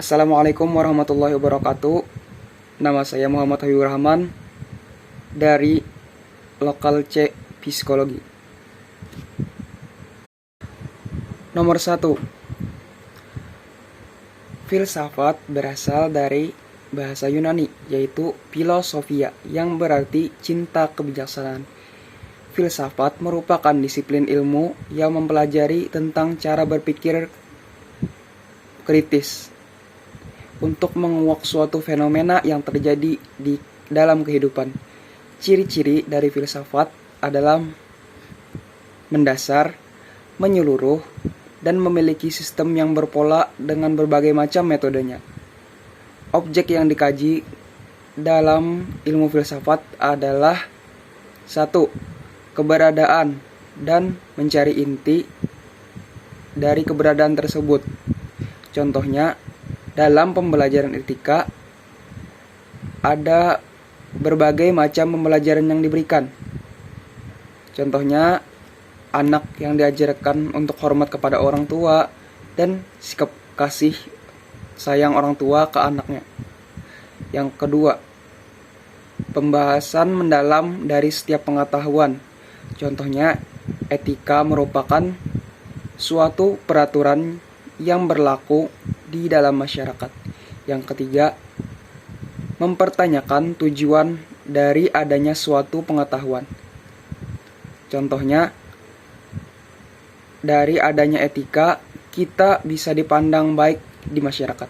Assalamualaikum warahmatullahi wabarakatuh. Nama saya Muhammad Habibur Rahman dari Lokal C Psikologi. Nomor 1. Filsafat berasal dari bahasa Yunani, yaitu filosofia, yang berarti cinta kebijaksanaan. Filsafat merupakan disiplin ilmu yang mempelajari tentang cara berpikir kritis untuk menguak suatu fenomena yang terjadi di dalam kehidupan. Ciri-ciri dari filsafat adalah mendasar, menyeluruh, dan memiliki sistem yang berpola dengan berbagai macam metodenya. Objek yang dikaji dalam ilmu filsafat adalah 1. Keberadaan dan mencari inti dari keberadaan tersebut. Contohnya, dalam pembelajaran etika, ada berbagai macam pembelajaran yang diberikan. Contohnya, anak yang diajarkan untuk hormat kepada orang tua dan sikap kasih sayang orang tua ke anaknya. Yang kedua, pembahasan mendalam dari setiap pengetahuan. Contohnya, etika merupakan suatu peraturan yang berlaku di dalam masyarakat. Yang ketiga, mempertanyakan tujuan dari adanya suatu pengetahuan. Contohnya, dari adanya etika, kita bisa dipandang baik di masyarakat.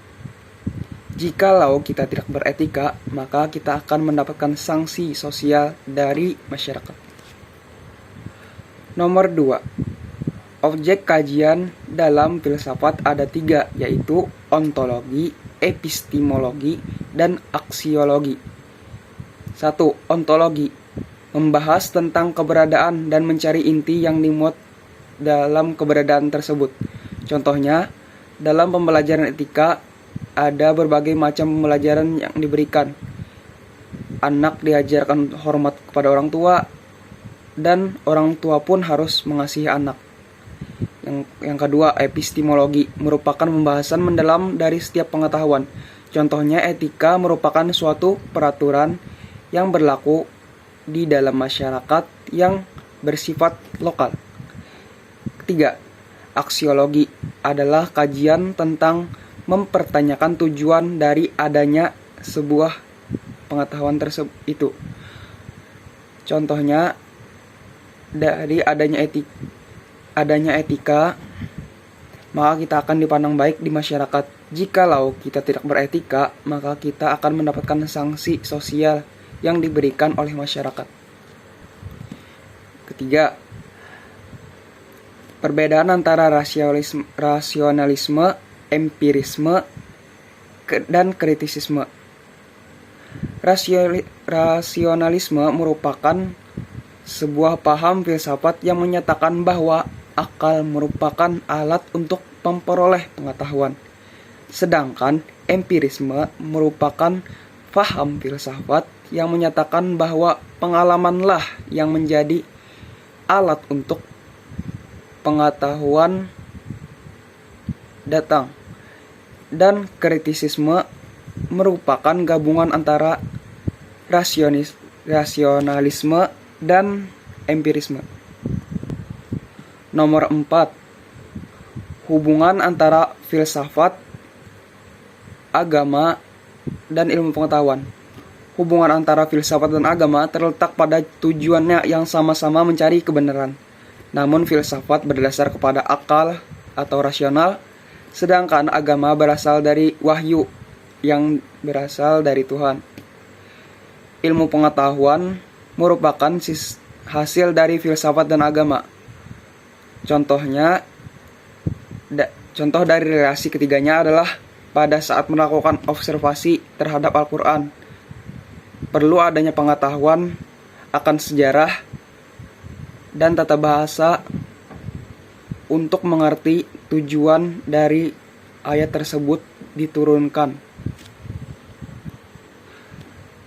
Jikalau kita tidak beretika, maka kita akan mendapatkan sanksi sosial dari masyarakat. Nomor 2. Objek kajian dalam filsafat ada 3, yaitu ontologi, epistemologi, dan aksiologi. 1. Ontologi membahas tentang keberadaan dan mencari inti yang dimuat dalam keberadaan tersebut. Contohnya, dalam pembelajaran etika ada berbagai macam pembelajaran yang diberikan. Anak diajarkan hormat kepada orang tua, dan orang tua pun harus mengasihi anak. Yang kedua, epistemologi merupakan pembahasan mendalam dari setiap pengetahuan. Contohnya, etika merupakan suatu peraturan yang berlaku di dalam masyarakat yang bersifat lokal. Ketiga, aksiologi adalah kajian tentang mempertanyakan tujuan dari adanya sebuah pengetahuan tersebut itu. Contohnya, dari adanya etika, maka kita akan dipandang baik di masyarakat. Jikalau kita tidak beretika, maka kita akan mendapatkan sanksi sosial yang diberikan oleh masyarakat. Ketiga, perbedaan antara rasionalisme, empirisme, dan kritisisme. Rasionalisme merupakan sebuah paham filsafat yang menyatakan bahwa akal merupakan alat untuk memperoleh pengetahuan. Sedangkan empirisme merupakan paham filsafat yang menyatakan bahwa pengalamanlah yang menjadi alat untuk pengetahuan datang. Dan kritisisme merupakan gabungan antara rasionalisme dan empirisme. Nomor 4. Hubungan antara filsafat, agama, dan ilmu pengetahuan. Hubungan antara filsafat dan agama terletak pada tujuannya yang sama-sama mencari kebenaran. Namun filsafat berdasar kepada akal atau rasional, sedangkan agama berasal dari wahyu yang berasal dari Tuhan. Ilmu pengetahuan merupakan hasil dari filsafat dan agama. Contoh dari relasi ketiganya adalah pada saat melakukan observasi terhadap Al-Quran, perlu adanya pengetahuan akan sejarah dan tata bahasa untuk mengerti tujuan dari ayat tersebut diturunkan.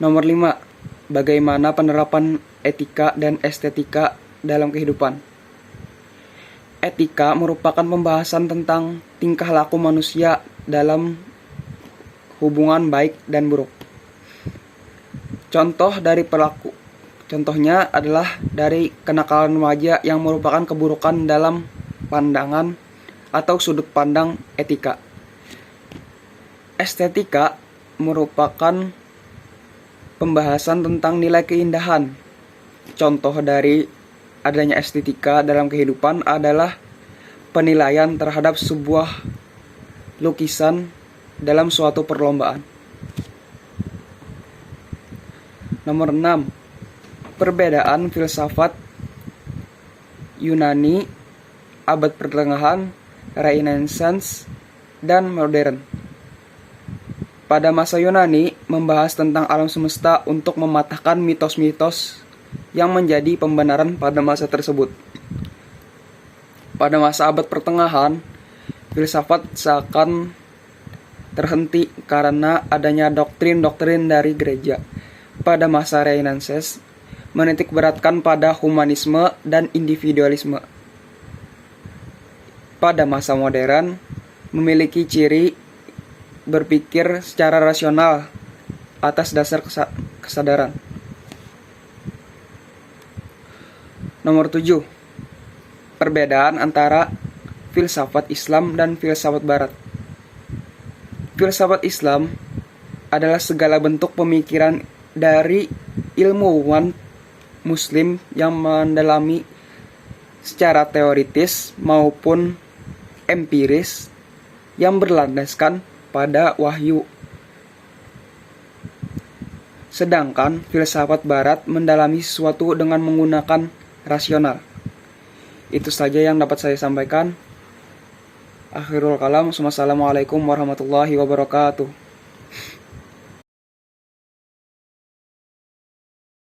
Nomor 5. Bagaimana penerapan etika dan estetika dalam kehidupan. Etika merupakan pembahasan tentang tingkah laku manusia dalam hubungan baik dan buruk. Contohnya adalah dari kenakalan remaja yang merupakan keburukan dalam pandangan atau sudut pandang etika. Estetika merupakan pembahasan tentang nilai keindahan. Contoh dari adanya estetika dalam kehidupan adalah penilaian terhadap sebuah lukisan dalam suatu perlombaan. Nomor 6. Perbedaan filsafat Yunani, abad pertengahan, Renaissance, dan modern. Pada masa Yunani membahas tentang alam semesta untuk mematahkan mitos-mitos yang menjadi pembenaran pada masa tersebut. Pada masa abad pertengahan, filsafat seakan terhenti karena adanya doktrin-doktrin dari gereja. Pada masa Renaissance, menitik beratkan pada humanisme dan individualisme. Pada masa modern, memiliki ciri berpikir secara rasional atas dasar kesadaran. Nomor 7. Perbedaan antara filsafat Islam dan filsafat Barat. Filsafat Islam adalah segala bentuk pemikiran dari ilmuwan Muslim yang mendalami secara teoritis maupun empiris yang berlandaskan pada wahyu. Sedangkan filsafat Barat mendalami sesuatu dengan menggunakan rasional. Itu saja yang dapat saya sampaikan. Akhirul kalam. Wassalamualaikum warahmatullahi wabarakatuh.